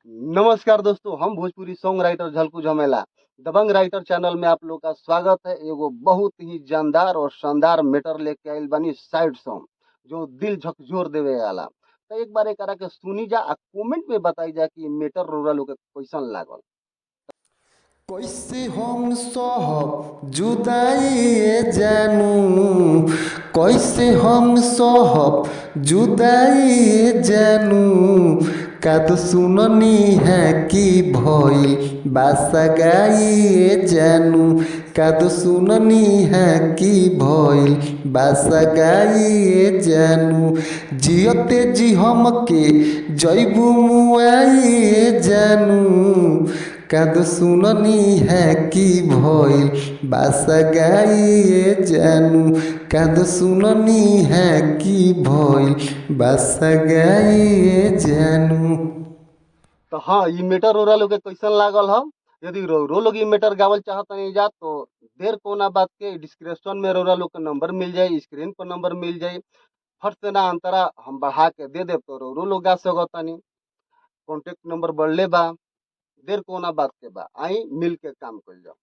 नमस्कार दोस्तों, हम भोजपुरी सॉन्ग राइटर झलकू झमेला दबंग राइटर चैनल में आप लोग का स्वागत है। एगो बहुत ही जानदार और शानदार मैटर लेके आइल बानी साइड सॉन्ग जो दिल झकझोर देवे वाला। तो एक बार एकरा के सुनी जा आ कमेंट में बताई जा कि मैटर रोरा लोग के कैसन लागल। कैसे हम सहब जुदाई ये जानू, कैसे हम सहब जुदाई ये जानू। काद सुननी है कि भइल बासगाई ये जानू, काद सुननी है कि भइल बासगाई ये जानू। जियते जी हमके जैबू मुआई ये जानू, काद सुननी है कि भइल बासगाई ये जानू, काद सुननी है कि भइल बासगाई ये जानू। तो हाँ, ये मैटर रोरा लोग के कैसन लागल हम। यदि रो लोग ये मैटर गावल चाहत नहीं जा तो देर कोना बात के डिस्क्रिप्शन में रोरा लोग का नंबर मिल जाए, स्क्रीन पर नंबर मिल जाए। फट से ना अंतरा हम बढ़ा के दे देव तो रो लोग गा सकतानी। कॉन्टेक्ट नंबर बढ़ले बा, देर कोना बात के बा, आई मिल के काम कर जाओ।